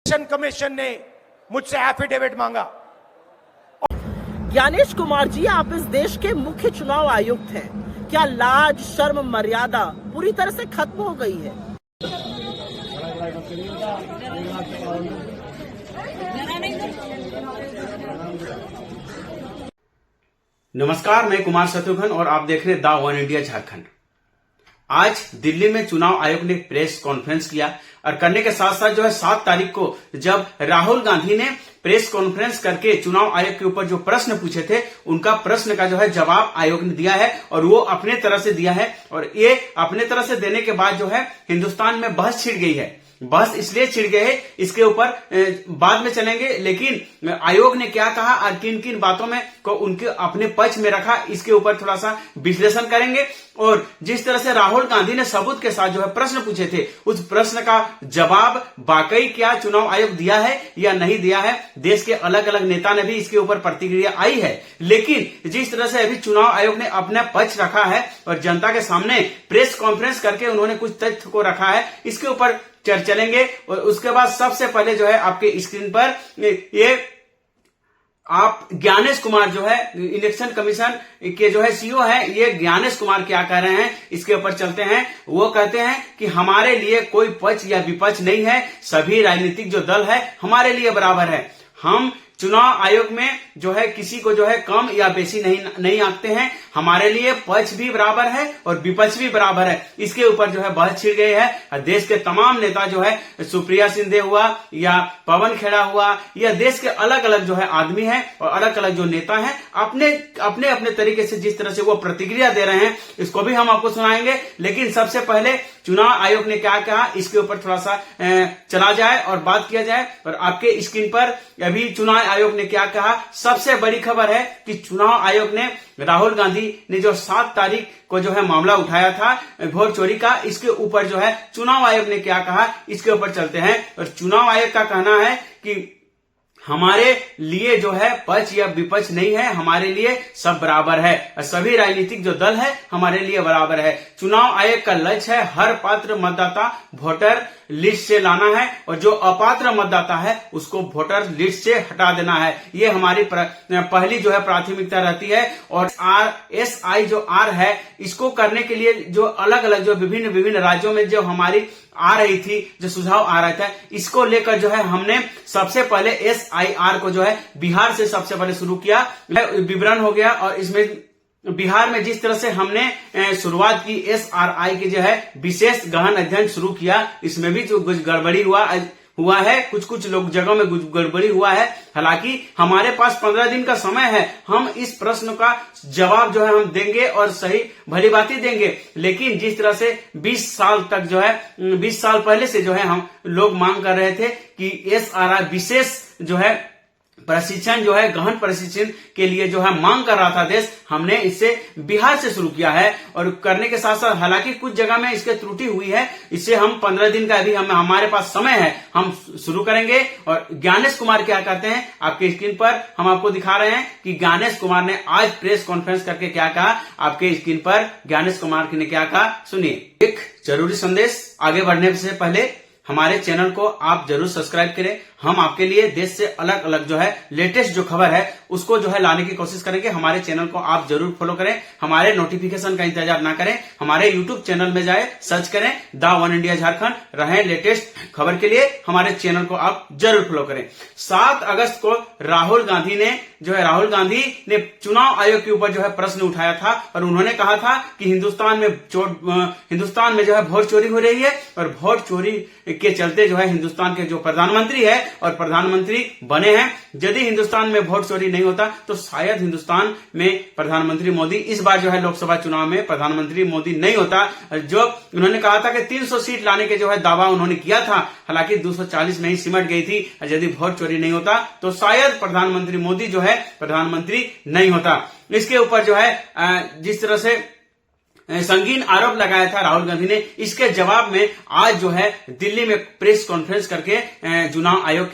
Election commission ने मुझसे affidavit मांगा। ज्ञानेश कुमार जी, आप इस देश के मुख्य चुनाव आयुक्त हैं। क्या लाज शर्म मर्यादा पूरी तरह से खत्म हो गई है? नमस्कार, मैं कुमार शत्रुघ्न और आप देख रहे हैं द वन इंडिया झारखंड। आज दिल्ली में चुनाव आयोग ने प्रेस कॉन्फ्रेंस किया और करने के साथ साथ 7 तारीख को जब राहुल गांधी ने प्रेस कॉन्फ्रेंस करके चुनाव आयोग के ऊपर जो प्रश्न पूछे थे, उनका प्रश्न का जवाब आयोग ने दिया है और वो अपने तरह से दिया है। और ये अपने तरह से देने के बाद हिंदुस्तान में बहस छिड़ गई है। बहस इसलिए छिड़ गए है, इसके ऊपर बाद में चलेंगे, लेकिन आयोग ने क्या कहा और किन किन बातों में को उनके अपने पक्ष में रखा, इसके ऊपर थोड़ा सा विश्लेषण करेंगे। और जिस तरह से राहुल गांधी ने सबूत के साथ प्रश्न पूछे थे, उस प्रश्न का जवाब वाकई क्या चुनाव आयोग दिया है या नहीं दिया है, देश के अलग अलग नेता ने भी इसके ऊपर प्रतिक्रिया आई है। लेकिन जिस तरह से अभी चुनाव आयोग ने अपना पक्ष रखा है और जनता के सामने प्रेस कॉन्फ्रेंस करके उन्होंने कुछ तथ्य को रखा है, इसके ऊपर चलेंगे। और उसके बाद सबसे पहले आपके स्क्रीन पर ये आप ज्ञानेश कुमार इलेक्शन कमीशन के सीईओ है, ये ज्ञानेश कुमार क्या कह रहे हैं, इसके ऊपर चलते हैं। वो कहते हैं कि हमारे लिए कोई पक्ष या विपक्ष नहीं है, सभी राजनीतिक दल है हमारे लिए बराबर है। हम चुनाव आयोग में किसी को कम या बेसी नहीं आंकते हैं। हमारे लिए पक्ष भी बराबर है और विपक्ष भी बराबर है। इसके ऊपर बहस छिड़ गई है। देश के तमाम नेता सुप्रिया सिंधे हुआ या पवन खेड़ा हुआ या देश के अलग अलग आदमी है और अलग अलग जो नेता हैं, अपने अपने अपने तरीके से जिस तरह से वो प्रतिक्रिया दे रहे हैं, इसको भी हम आपको सुनाएंगे। लेकिन सबसे पहले चुनाव आयोग ने क्या कहा, इसके ऊपर थोड़ा सा चला जाए और बात किया जाए। और आपके स्क्रीन पर अभी चुनाव आयोग ने क्या कहा, सबसे बड़ी खबर है कि चुनाव आयोग ने राहुल गांधी ने 7 तारीख को मामला उठाया था वोट चोरी का, इसके ऊपर चुनाव आयोग ने क्या कहा, इसके ऊपर चलते हैं। और चुनाव आयोग का कहना है कि हमारे लिए पक्ष या विपक्ष नहीं है, हमारे लिए सब बराबर है, सभी राजनीतिक दल है हमारे लिए बराबर है। चुनाव आयोग का लक्ष्य है हर पात्र मतदाता वोटर लिस्ट से लाना है और जो अपात्र मतदाता है उसको वोटर लिस्ट से हटा देना है। ये हमारी पहली प्राथमिकता रहती है। और RSI R है, इसको करने के लिए अलग अलग विभिन्न राज्यों में हमारी आ रही थी, सुझाव आ रहा था, इसको लेकर हमने सबसे पहले SIR को बिहार से सबसे पहले शुरू किया। विवरण हो गया और इसमें बिहार में जिस तरह से हमने शुरुआत की SRI के विशेष गहन अध्ययन शुरू किया, इसमें भी कुछ गड़बड़ी हुआ है, कुछ लोग जगहों में गड़बड़ी हुआ है। हालांकि हमारे पास 15 दिन का समय है, हम इस प्रश्न का जवाब हम देंगे और सही भली बात ही देंगे। लेकिन जिस तरह से 20 साल तक 20 साल पहले से हम लोग मांग कर रहे थे कि SRI विशेष प्रशिक्षण गहन प्रशिक्षण के लिए मांग कर रहा था देश, हमने इससे बिहार से शुरू किया है। और करने के साथ साथ हालांकि कुछ जगह में इसके त्रुटि हुई है, इससे हम 15 दिन का अभी हमारे पास समय है, हम शुरू करेंगे। और ज्ञानेश कुमार क्या करते हैं, आपके स्क्रीन पर हम आपको दिखा रहे हैं कि ज्ञानेश कुमार ने आज प्रेस कॉन्फ्रेंस करके क्या कहा। आपके स्क्रीन पर ज्ञानेश कुमार ने क्या कहा, सुनिए। एक जरूरी संदेश, आगे बढ़ने से पहले हमारे चैनल को आप जरूर सब्सक्राइब करें। हम आपके लिए देश से अलग अलग लेटेस्ट खबर है उसको लाने की कोशिश करेंगे। हमारे चैनल को आप जरूर फॉलो करें, हमारे नोटिफिकेशन का इंतजार ना करें, हमारे यूट्यूब चैनल में जाए, सर्च करें द वन इंडिया झारखंड, रहें लेटेस्ट खबर के लिए हमारे चैनल को आप जरूर फॉलो करें। 7 अगस्त को राहुल गांधी ने चुनाव आयोग के ऊपर प्रश्न उठाया था और उन्होंने कहा था कि हिंदुस्तान में वोट चोरी हो रही है और वोट चोरी के चलते हिंदुस्तान के प्रधानमंत्री है और प्रधानमंत्री बने हैं। यदि हिंदुस्तान में वोट चोरी नहीं होता तो शायद हिंदुस्तान में प्रधानमंत्री मोदी इस बार लोकसभा चुनाव में प्रधानमंत्री मोदी नहीं होता। जो उन्होंने कहा था कि 300 सीट लाने के दावा उन्होंने किया था, हालांकि 240 में ही सिमट गई थी। यदि वोट चोरी नहीं होता तो शायद प्रधानमंत्री मोदी प्रधानमंत्री नहीं होता। इसके ऊपर जिस तरह से संगीन आरोप लगाया था राहुल गांधी ने, इसके जवाब में आज दिल्ली में प्रेस कॉन्फ्रेंस करके चुनाव आयोग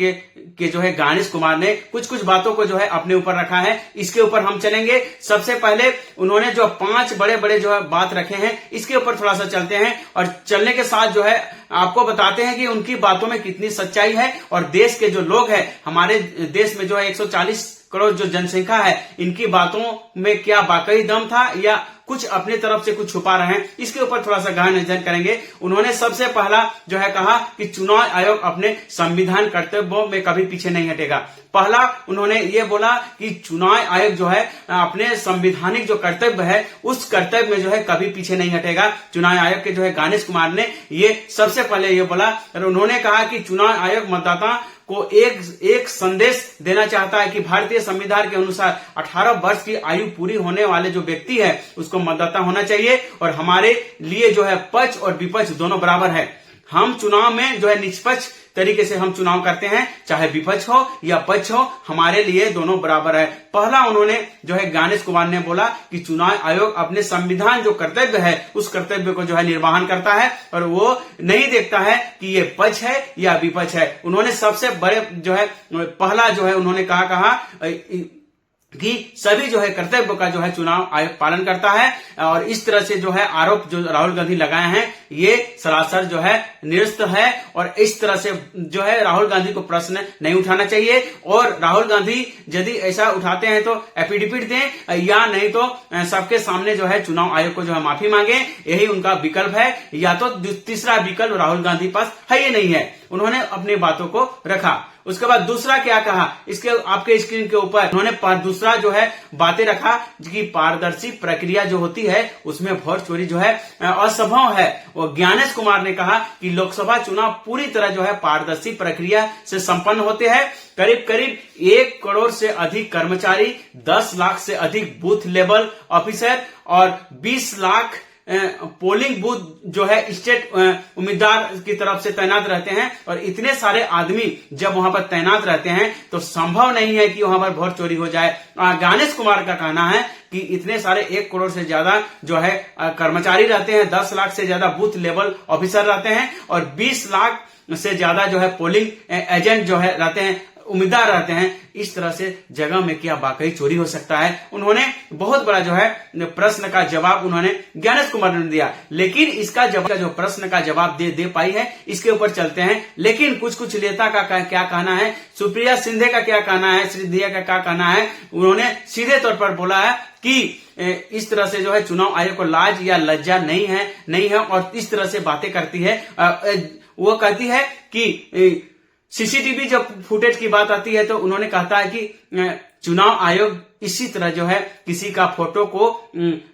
के जो है गणेश कुमार ने कुछ कुछ बातों को जो है अपने ऊपर रखा है, इसके ऊपर हम चलेंगे। सबसे पहले उन्होंने जो 5 बड़े बड़े जो है बात रखे हैं, इसके ऊपर थोड़ा सा चलते हैं और चलने के साथ जो है आपको बताते हैं कि उनकी बातों में कितनी सच्चाई है और देश के जो लोग हैं, हमारे देश में जो है 140 करोड़ जो जनसंख्या है, इनकी बातों में क्या वाकई दम था या कुछ अपनी तरफ से कुछ छुपा रहे हैं, इसके ऊपर थोड़ा सा गहन अध्ययन करेंगे। उन्होंने सबसे पहला जो है कहा कि चुनाव आयोग अपने संविधान कर्तव्यों में कभी पीछे नहीं हटेगा। पहला उन्होंने ये बोला कि चुनाव आयोग जो है अपने संवैधानिक जो कर्तव्य है उस कर्तव्य में जो है कभी पीछे नहीं हटेगा। चुनाव आयोग के जो है गणेश कुमार ने ये सबसे पहले ये बोला और उन्होंने कहा कि चुनाव आयोग मतदाता को एक संदेश देना चाहता है कि भारतीय संविधान के अनुसार 18 वर्ष की आयु पूरी होने वाले जो व्यक्ति है उसको मतदाता होना चाहिए और हमारे लिए जो है पक्ष और विपक्ष दोनों बराबर है। हम चुनाव में जो है निष्पक्ष तरीके से हम चुनाव करते हैं, चाहे विपक्ष हो या पक्ष हो, हमारे लिए दोनों बराबर है। पहला उन्होंने जो है गणेश कुमार ने बोला कि चुनाव आयोग अपने संविधान जो कर्तव्य है उस कर्तव्य को जो है निर्वहन करता है और वो नहीं देखता है कि ये पक्ष है या विपक्ष है। उन्होंने सबसे बड़े जो है पहला जो है उन्होंने कहा कि सभी जो है कर्तव्य का जो है चुनाव आयोग पालन करता है और इस तरह से जो है आरोप जो राहुल गांधी लगाए हैं ये सरासर जो है निरस्त है और इस तरह से जो है राहुल गांधी को प्रश्न नहीं उठाना चाहिए और राहुल गांधी यदि ऐसा उठाते हैं तो एफिडेविट दें या नहीं तो सबके सामने जो है चुनाव आयोग को जो है माफी मांगे, यही उनका विकल्प है। या तो तीसरा विकल्प राहुल गांधी पास है ये नहीं है। उन्होंने अपनी बातों को रखा। उसके बाद दूसरा क्या कहा, इसके आपके स्क्रीन के ऊपर उन्होंने दूसरा जो है बातें रखा कि पारदर्शी प्रक्रिया जो होती है उसमें वोट चोरी जो है असंभव है। और गणेश कुमार ने कहा कि लोकसभा चुनाव पूरी तरह जो है पारदर्शी प्रक्रिया से संपन्न होते हैं। करीब करीब 1 करोड़ से अधिक कर्मचारी, 10 लाख से अधिक बूथ लेवल ऑफिसर और 20 लाख पोलिंग बूथ जो है स्टेट उम्मीदवार की तरफ से तैनात रहते हैं और इतने सारे आदमी जब वहां पर तैनात रहते हैं तो संभव नहीं है कि वहां पर वोट चोरी हो जाए। गणेश कुमार का कहना है कि इतने सारे 1 करोड़ से ज्यादा जो है कर्मचारी रहते हैं, 10 लाख से ज्यादा बूथ लेवल ऑफिसर रहते हैं और 20 लाख से ज्यादा जो है पोलिंग एजेंट जो है रहते हैं, उम्मीदवार रहते हैं। इस तरह से जगह में क्या वाकई चोरी हो सकता है? उन्होंने बहुत बड़ा जो है प्रश्न का जवाब उन्होंने गणेश कुमार ने दिया, लेकिन इसका जवाब जो प्रश्न का जवाब दे पाई है इसके ऊपर चलते हैं। लेकिन कुछ नेता का क्या कहना है, सुप्रिया शिंदे का क्या कहना है, सिंधिया का क्या कहना है, उन्होंने सीधे तौर पर बोला है कि इस तरह से जो है चुनाव आयोग को लाज या लज्जा नहीं है और इस तरह से बातें करती है। वो कहती है कि सीसीटीवी जब फुटेज की बात आती है तो उन्होंने कहता है कि चुनाव आयोग इसी तरह जो है किसी का फोटो को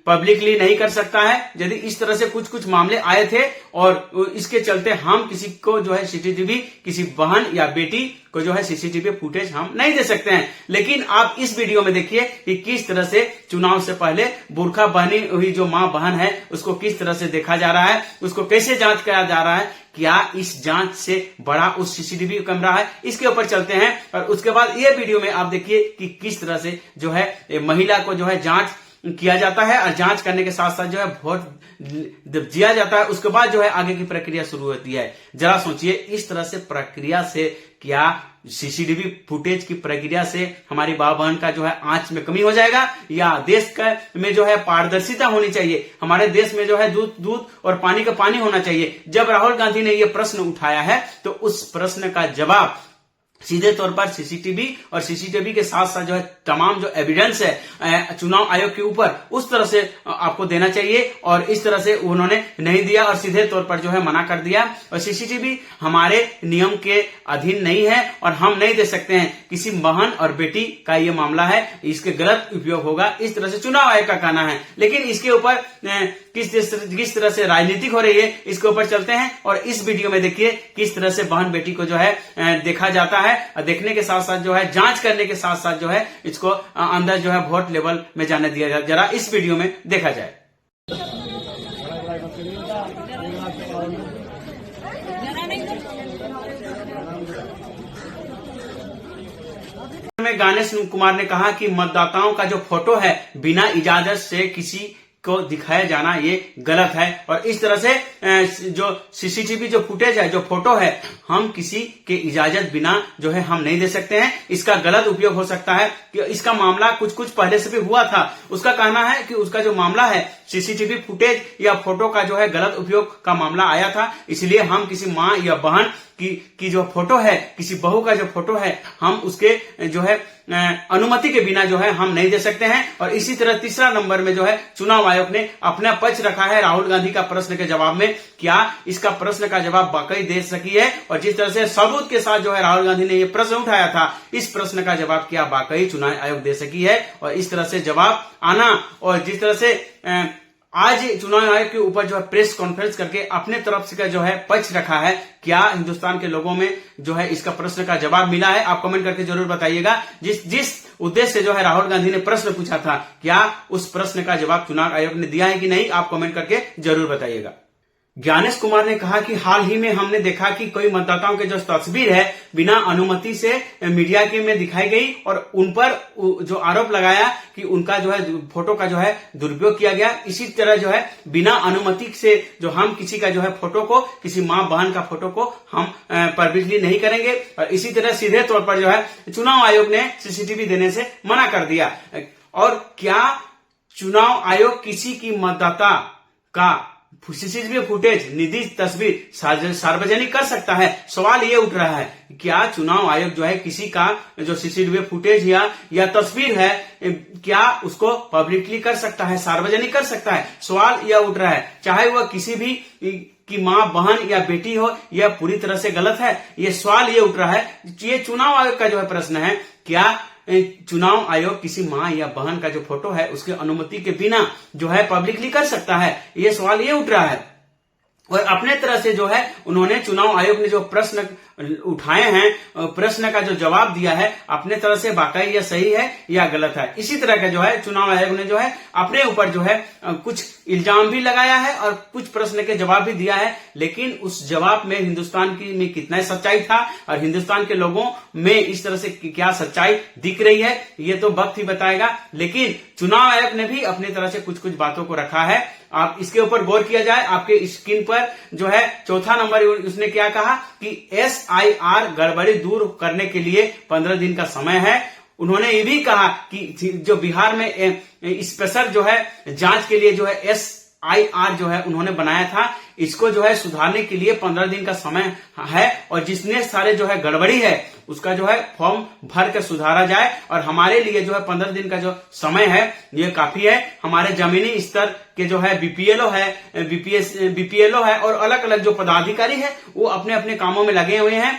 पब्लिकली नहीं कर सकता है। यदि इस तरह से कुछ मामले आए थे और इसके चलते हम किसी को जो है सीसीटीवी, किसी बहन या बेटी को जो है सीसीटीवी फुटेज हम नहीं दे सकते हैं। लेकिन आप इस वीडियो में देखिए कि किस तरह से चुनाव से पहले बुर्खा पहनी हुई जो मां बहन है उसको किस तरह से देखा जा रहा है, उसको कैसे जांच किया जा रहा है, क्या इस जांच से बड़ा उस सीसीटीवी कैमरा है, इसके ऊपर चलते हैं। और उसके बाद ये वीडियो में आप देखिए कि किस तरह से जो है महिला को जो है जांच किया जाता है और जांच करने के साथ साथ जो है वोट दिया जाता है। उसके बाद जो है आगे की प्रक्रिया शुरू होती है। जरा सोचिए, इस तरह से प्रक्रिया से क्या सीसीटीवी फुटेज की प्रक्रिया से हमारी मां बहन का जो है आंच में कमी हो जाएगा या देश का में जो है पारदर्शिता होनी चाहिए, हमारे देश में जो है दूध और पानी का पानी होना चाहिए। जब राहुल गांधी ने यह प्रश्न उठाया है तो उस प्रश्न का जवाब सीधे तौर पर सीसीटीवी और सीसीटीवी के साथ साथ जो है तमाम जो एविडेंस है चुनाव आयोग के ऊपर उस तरह से आपको देना चाहिए और इस तरह से उन्होंने नहीं दिया और सीधे तौर पर जो है मना कर दिया। और सीसीटीवी हमारे नियम के अधीन नहीं है और हम नहीं दे सकते हैं। किसी बहन और बेटी का ये मामला है, इसके गलत उपयोग होगा, इस तरह से चुनाव आयोग का कहना है। लेकिन इसके ऊपर किस तरह से राजनीति हो रही है इसके ऊपर चलते हैं और इस वीडियो में देखिए किस तरह से बहन बेटी को जो है देखा जाता है। देखने के साथ साथ जो है जांच करने के साथ साथ जो है इसको अंदर जो है वोट लेवल में जाने दिया जाए। जरा इस वीडियो में देखा जाए। में गणेश कुमार ने कहा कि मतदाताओं का जो फोटो है बिना इजाजत से किसी को दिखाया जाना ये गलत है। और इस तरह से जो सीसीटीवी जो फुटेज है, जो फोटो है, हम किसी के इजाजत बिना जो है हम नहीं दे सकते हैं। इसका गलत उपयोग हो सकता है कि इसका मामला कुछ पहले से भी हुआ था। उसका कहना है कि उसका जो मामला है सीसीटीवी फुटेज या फोटो का जो है गलत उपयोग का मामला आया था, इसलिए हम किसी माँ या बहन की जो फोटो है, किसी बहू का जो फोटो है, हम उसके जो है अनुमति के बिना जो है हम नहीं दे सकते हैं। और इसी तरह तीसरा नंबर में जो है चुनाव आयोग ने अपना पक्ष रखा है राहुल गांधी का प्रश्न के जवाब में। क्या इसका प्रश्न का जवाब वाकई दे सकी है? और जिस तरह से सबूत के साथ जो है राहुल गांधी ने यह प्रश्न उठाया था, इस प्रश्न का जवाब क्या वाकई चुनाव आयोग दे सकी है? और इस तरह से जवाब आना, और जिस तरह से आज चुनाव आयोग के ऊपर जो है प्रेस कॉन्फ्रेंस करके अपने तरफ से का जो है पक्ष रखा है, क्या हिंदुस्तान के लोगों में जो है इसका प्रश्न का जवाब मिला है? आप कमेंट करके जरूर बताइएगा। जिस उद्देश्य से जो है राहुल गांधी ने प्रश्न पूछा था, क्या उस प्रश्न का जवाब चुनाव आयोग ने दिया है कि नहीं? आप कमेंट करके जरूर बताइएगा। ज्ञानेश कुमार ने कहा कि हाल ही में हमने देखा कि कोई मतदाताओं के जो तस्वीर है बिना अनुमति से मीडिया के में दिखाई गई और उन पर जो आरोप लगाया कि उनका जो है फोटो का जो है दुरुपयोग किया गया। इसी तरह जो है बिना अनुमति से जो हम किसी का जो है फोटो को, किसी माँ बहन का फोटो को हम पब्लिकली नहीं करेंगे। और इसी तरह सीधे तौर पर जो है चुनाव आयोग ने सीसीटीवी देने से मना कर दिया। और क्या चुनाव आयोग किसी की मतदाता का सीसीटीवी फुटेज, निजी तस्वीर सार्वजनिक कर सकता है? सवाल ये उठ रहा है, क्या चुनाव आयोग जो है किसी का जो सीसीटीवी फुटेज या तस्वीर है, क्या उसको पब्लिकली कर सकता है, सार्वजनिक कर सकता है? सवाल यह उठ रहा है, चाहे वह किसी भी की माँ, बहन या बेटी हो, यह पूरी तरह से गलत है। ये सवाल ये उठ रहा है, ये चुनाव आयोग का जो है प्रश्न है, क्या चुनाव आयोग किसी माँ या बहन का जो फोटो है उसके अनुमति के बिना जो है पब्लिकली कर सकता है? ये सवाल ये उठ रहा है। और अपने तरह से जो है उन्होंने चुनाव आयोग ने जो प्रश्न उठाए हैं, प्रश्न का जो जवाब दिया है, अपने तरह से वाकई यह सही है या गलत है। इसी तरह का जो है चुनाव आयोग ने जो है अपने ऊपर जो है कुछ इल्जाम भी लगाया है और कुछ प्रश्न के जवाब भी दिया है। लेकिन उस जवाब में हिंदुस्तान की में कितना सच्चाई था और हिंदुस्तान के लोगों में इस तरह से क्या सच्चाई दिख रही है, ये तो वक्त ही बताएगा। लेकिन चुनाव आयोग ने भी अपनी तरह से कुछ बातों को रखा है। आप इसके ऊपर गौर किया जाए, आपके स्क्रीन पर जो है चौथा नंबर उसने क्या कहा कि SIR गड़बड़ी दूर करने के लिए 15 दिन का समय है। उन्होंने ये भी कहा कि जो बिहार में स्पेशल जो है जांच के लिए जो है SIR जो है उन्होंने बनाया था, इसको जो है सुधारने के लिए 15 दिन का समय है। और जिसने सारे जो है गड़बड़ी है उसका जो है फॉर्म भर के सुधारा जाए। और हमारे लिए जो है 15 दिन का जो समय है ये काफी है। हमारे जमीनी स्तर के जो है BPLO है, BPLO है और अलग अलग जो पदाधिकारी है वो अपने अपने कामों में लगे हुए हैं।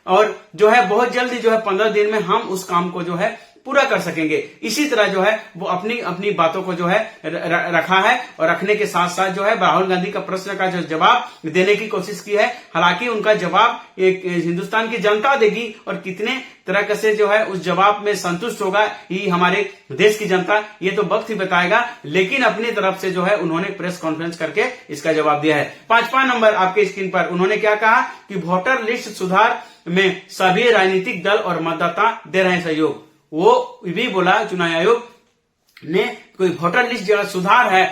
और जो है बहुत जल्दी जो है 15 दिन में हम उस काम को जो है पूरा कर सकेंगे। इसी तरह जो है वो अपनी अपनी बातों को जो है रखा है और रखने के साथ साथ जो है राहुल गांधी का प्रश्न का जो जवाब देने की कोशिश की है। हालांकि उनका जवाब एक हिंदुस्तान की जनता देगी और कितने तरह से जो है उस जवाब में संतुष्ट होगा ही हमारे देश की जनता, ये तो वक्त ही बताएगा। लेकिन अपनी तरफ से जो है उन्होंने प्रेस कॉन्फ्रेंस करके इसका जवाब दिया है। 5वां नंबर आपके स्क्रीन पर उन्होंने क्या कहा कि वोटर लिस्ट सुधार में सभी राजनीतिक दल और मतदाता दे रहे हैं सहयोग। वो भी बोला चुनाव आयोग ने कोई वोटर लिस्ट जो सुधार है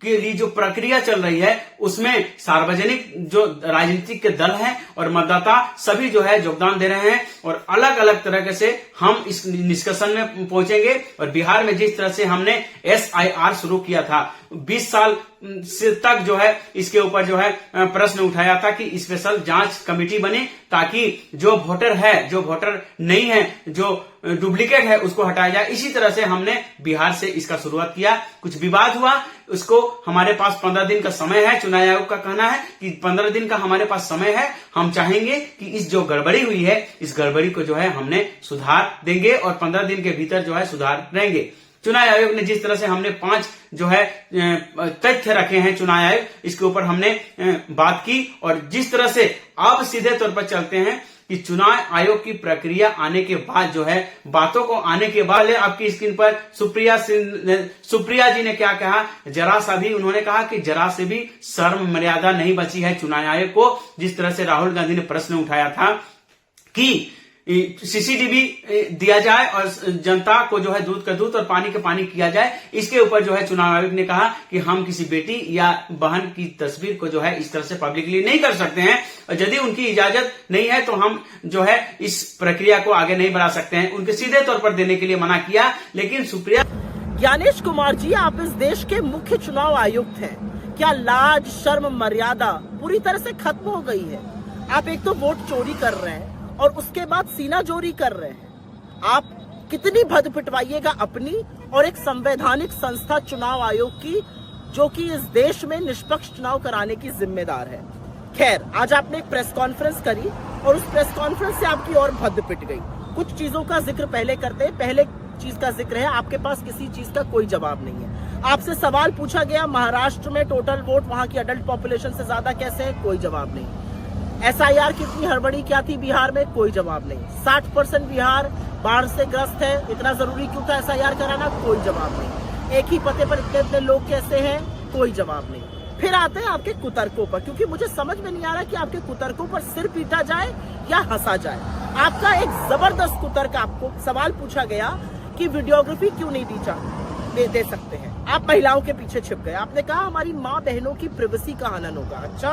के लिए जो प्रक्रिया चल रही है उसमें सार्वजनिक जो राजनीतिक के दल हैं और मतदाता सभी जो है योगदान दे रहे हैं। और अलग अलग तरह से हम इस निष्कर्षण में पहुंचेंगे। और बिहार में जिस तरह से हमने SIR शुरू किया था, 20 साल से तक जो है इसके ऊपर जो है प्रश्न उठाया था कि स्पेशल जांच कमेटी बने ताकि जो वोटर है, जो वोटर नहीं है, जो डुप्लीकेट है उसको हटाया जाए। इसी तरह से हमने बिहार से इसका शुरुआत किया। कुछ विवाद हुआ, उसको हमारे पास 15 दिन का समय है। चुनाव आयोग का कहना है कि 15 दिन का हमारे पास समय है। हम चाहेंगे कि इस जो गड़बड़ी हुई है इस गड़बड़ी को जो है हमने सुधार देंगे और 15 दिन के भीतर जो है सुधार रहेंगे। चुनाव आयोग ने जिस तरह से हमने 5 जो है तथ्य रखे हैं चुनाव आयोग, इसके ऊपर हमने बात की। और जिस तरह से अब सीधे तौर पर चलते हैं कि चुनाव आयोग की प्रक्रिया आने के बाद जो है बातों को आने के बाद आपकी स्क्रीन पर सुप्रिया जी ने क्या कहा, जरा सा भी उन्होंने कहा कि जरा से भी शर्म मर्यादा नहीं बची है चुनाव आयोग को। जिस तरह से राहुल गांधी ने प्रश्न उठाया था कि सीसीटीवी दिया जाए और जनता को जो है दूध का दूध और पानी का पानी किया जाए। इसके ऊपर जो है चुनाव आयोग ने कहा कि हम किसी बेटी या बहन की तस्वीर को जो है इस तरह से पब्लिकली नहीं कर सकते हैं और यदि उनकी इजाजत नहीं है तो हम जो है इस प्रक्रिया को आगे नहीं बढ़ा सकते हैं। उनके सीधे तौर पर देने के लिए मना किया, लेकिन सुप्रिया। ज्ञानेश कुमार जी, आप इस देश के मुख्य चुनाव आयुक्त हैं। क्या लाज शर्म मर्यादा पूरी तरह से खत्म हो गई है? आप एक तो वोट चोरी कर रहे हैं और उसके बाद सीना चोरी कर रहे हैं। आप कितनी भद पिटवाइएगा अपनी और एक संवैधानिक संस्था चुनाव आयोग की, जो कि इस देश में निष्पक्ष चुनाव कराने की जिम्मेदार है। खैर, आज आपने एक प्रेस कॉन्फ्रेंस करी और उस प्रेस कॉन्फ्रेंस से आपकी और भद पिट गई। कुछ चीजों का जिक्र पहले करते हैं। पहले चीज का जिक्र है, आपके पास किसी चीज का कोई जवाब नहीं है। आपसे सवाल पूछा गया महाराष्ट्र में टोटल वोट वहां की अडल्ट पॉपुलेशन से ज्यादा कैसे है, कोई जवाब नहीं। SIR कितनी हड़बड़ी क्या थी बिहार में, कोई जवाब नहीं। 60% बिहार बाढ़ से ग्रस्त है, इतना जरूरी क्यों था SIR कराना, कोई जवाब नहीं। एक ही पते पर इतने लोग कैसे हैं, कोई जवाब नहीं। फिर आते हैं आपके कुतर्कों पर, क्योंकि मुझे समझ में नहीं आ रहा कि आपके कुतर्कों पर सिर पीटा जाए या हंसा जाए। आपका एक जबरदस्त कुतर्क, आपको सवाल पूछा गया कि वीडियोग्राफी क्यों नहीं दे सकते हैं। आप महिलाओं के पीछे छिप गए। आपने कहा हमारी माँ बहनों की प्रिवेसी का हनन होगा। अच्छा,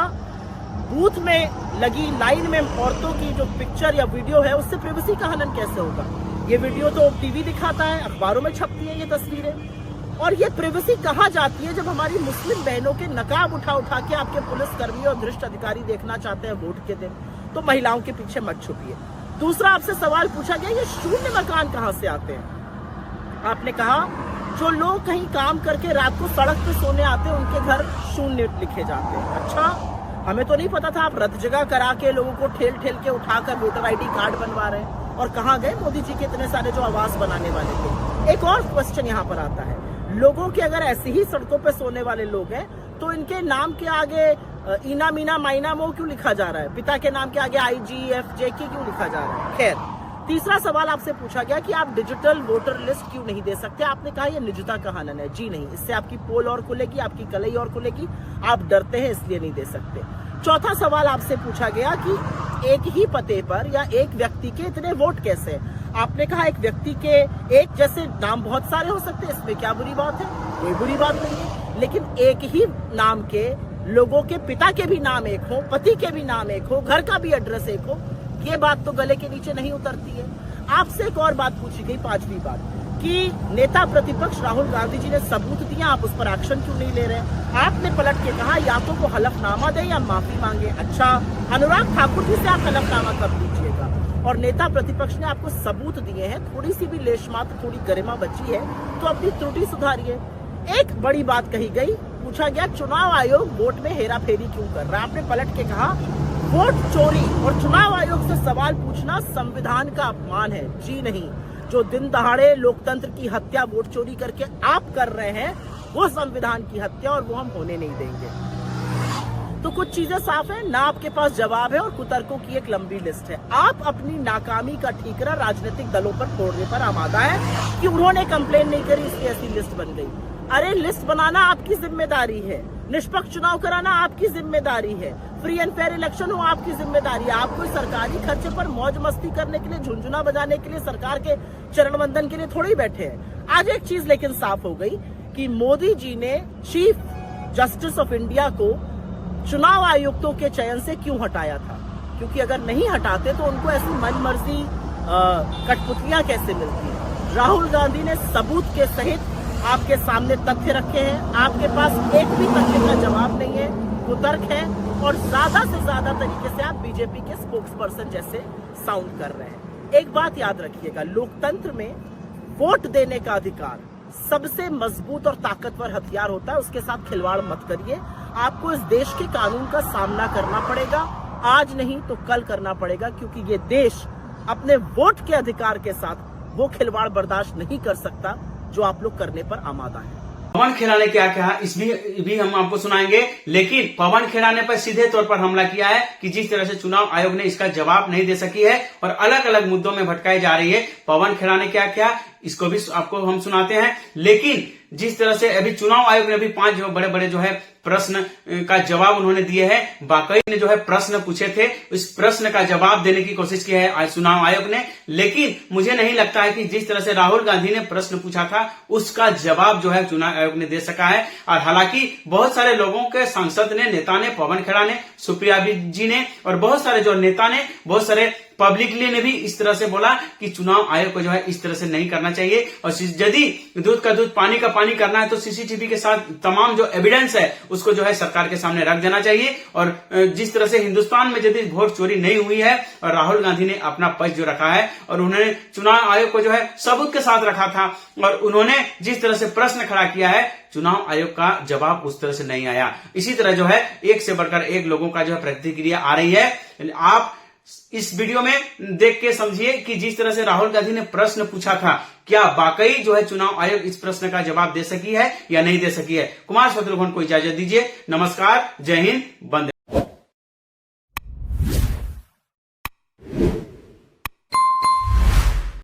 बूथ में लगी लाइन में औरतों की जो पिक्चर या वीडियो है उससे प्रिवेसी का हनन कैसे होगा? ये वीडियो तो टीवी दिखाता है, अखबारों में छपती है ये तस्वीरें। और ये प्रिवेसी कहाँ जाती है जब हमारी मुस्लिम बहनों के नकाब उठा के आपके पुलिसकर्मी और भ्रष्ट अधिकारी देखना चाहते हैं वोट के दिन, तो महिलाओं के पीछे मत छुपिए। दूसरा, आपसे सवाल पूछा गया ये शून्य मकान कहाँ से आते हैं? आपने कहा जो लोग कहीं काम करके रात को सड़क पे सोने आते हैं उनके घर शून्य लिखे जाते हैं। अच्छा, हमें तो नहीं पता था आप रत जगह करा के लोगों को ठेल के उठाकर वोटर ID कार्ड बनवा रहे हैं। और कहाँ गए मोदी जी के इतने सारे जो आवास बनाने वाले थे? एक और क्वेश्चन यहाँ पर आता है, लोगों के अगर ऐसे ही सड़कों पे सोने वाले लोग हैं तो इनके नाम के आगे इना मीना माइना मो क्यों लिखा जा रहा है? पिता के नाम के आगे IGFJK क्यों लिखा जा रहा है? खैर, तीसरा सवाल आपसे पूछा गया कि आप डिजिटल वोटर लिस्ट क्यों नहीं दे सकते? आपने कहा यह निजता का हनन है। जी नहीं, इससे आपकी पोल और खुलेगी, आपकी कलई और खुलेगी। आप डरते हैं इसलिए नहीं दे सकते। चौथा सवाल आपसे पूछा गया कि एक ही पते पर या एक व्यक्ति के इतने वोट कैसे? आपने कहा एक व्यक्ति के एक जैसे नाम बहुत सारे हो सकते हैं, इसमें क्या बुरी बात है? कोई बुरी बात नहीं है, लेकिन एक ही नाम के लोगों के पिता के भी नाम एक हो, पति के भी नाम एक हो, घर का भी एड्रेस एक हो, ये बात तो गले के नीचे नहीं उतरती है। आपसे एक और बात पूछी गई, पांचवी बात, कि नेता प्रतिपक्ष राहुल गांधी जी ने सबूत दिया, आप उस पर एक्शन क्यों नहीं ले रहे? आपने पलट के कहा या तो वो हलफनामा दे या माफी मांगे। अच्छा, अनुराग ठाकुर जी से आप हलफनामा कब लीजिएगा? और नेता प्रतिपक्ष ने आपको सबूत दिए हैं, थोड़ी सी भी लेशमात्र थोड़ी गरिमा बची है तो अपनी त्रुटि सुधारिए। एक बड़ी बात कही गई, पूछा गया चुनाव आयोग वोट में हेरा फेरी क्यों कर रहा है? आपने पलट के कहा वोट चोरी और चुनाव आयोग से सवाल पूछना संविधान का अपमान है। जी नहीं, जो दिन दहाड़े लोकतंत्र की हत्या वोट चोरी करके आप कर रहे हैं वो संविधान की हत्या, और वो हम होने नहीं देंगे। तो कुछ चीजें साफ है, ना आपके पास जवाब है और कुतर्कों की एक लंबी लिस्ट है। आप अपनी नाकामी का ठीकरा राजनीतिक दलों पर फोड़ने पर आमादा है कि उन्होंने कंप्लेन नहीं करी इसलिए ऐसी लिस्ट बन गई। अरे लिस्ट बनाना आपकी जिम्मेदारी है, निष्पक्ष चुनाव कराना आपकी जिम्मेदारी है, फ्री एंड फेयर इलेक्शन हो आपकी जिम्मेदारी है। आप कोई सरकारी खर्चे पर मौज मस्ती करने के लिए, झुंझुना बजाने के लिए, सरकार के चरण वंदन के लिए थोड़ी बैठे हैं। आज एक चीज लेकिन साफ हो गई कि मोदी जी ने चीफ जस्टिस ऑफ इंडिया को चुनाव आयुक्तों के चयन से क्यों हटाया था? क्योंकि अगर नहीं हटाते तो उनको ऐसी मनमर्जी कठपुतलियां कैसे मिलती? राहुल गांधी ने सबूत के सहित आपके सामने तथ्य रखे हैं, आपके पास एक भी तथ्य का जवाब नहीं है, कुतर्क है और ज्यादा से ज्यादा तरीके से आप बीजेपी के स्पोक्सपर्सन जैसे साउंड कर रहे हैं। एक बात याद रखिएगा, लोकतंत्र में वोट देने का अधिकार सबसे मजबूत और ताकतवर हथियार होता है, उसके साथ खिलवाड़ मत करिए। आपको इस देश के कानून का सामना करना पड़ेगा, आज नहीं तो कल करना पड़ेगा, क्योंकि ये देश अपने वोट के अधिकार के साथ वो खिलवाड़ बर्दाश्त नहीं कर सकता जो आप लोग करने पर आमादा है। पवन खेड़ा ने क्या कहा इस भी हम आपको सुनाएंगे, लेकिन पवन खेड़ा ने पर सीधे तौर पर हमला किया है कि जिस तरह से चुनाव आयोग ने इसका जवाब नहीं दे सकी है और अलग अलग मुद्दों में भटकाई जा रही है। पवन खेड़ा ने क्या किया इसको भी आपको हम सुनाते हैं। लेकिन जिस तरह से अभी चुनाव आयोग ने भी 5 बड़े जो है प्रश्न का जवाब उन्होंने दिए हैं। बाकाई ने जो है प्रश्न पूछे थे, इस प्रश्न का जवाब देने की कोशिश की है आज चुनाव आयोग ने, लेकिन मुझे नहीं लगता है कि जिस तरह से राहुल गांधी ने प्रश्न पूछा था उसका जवाब जो है चुनाव आयोग ने दे सका है। और हालांकि बहुत सारे लोगों के सांसद ने, नेता ने, पवन खेड़ा ने, सुप्रिया जी ने और बहुत सारे जो नेता ने, बहुत सारे पब्लिकली ने भी इस तरह से बोला कि चुनाव आयोग को जो है इस तरह से नहीं करना चाहिए और यदि दूध का दूध पानी का पानी करना है तो सीसीटीवी के साथ तमाम जो एविडेंस है उसको जो है सरकार के सामने रख देना चाहिए। और जिस तरह से हिंदुस्तान में यदि वोट चोरी नहीं हुई है और राहुल गांधी ने अपना पक्ष जो रखा है और उन्होंने चुनाव आयोग को जो है सबूत के साथ रखा था और उन्होंने जिस तरह से प्रश्न खड़ा किया है चुनाव आयोग का जवाब उस तरह से नहीं आया। इसी तरह जो है एक से बढ़कर एक लोगों का जो है प्रतिक्रिया आ रही है। आप इस वीडियो में देख के समझिए कि जिस तरह से राहुल गांधी ने प्रश्न पूछा था क्या वाकई जो है चुनाव आयोग इस प्रश्न का जवाब दे सकी है या नहीं दे सकी है। कुमार शत्रुघ्न को इजाजत दीजिए। नमस्कार, जय हिंद, वंदे।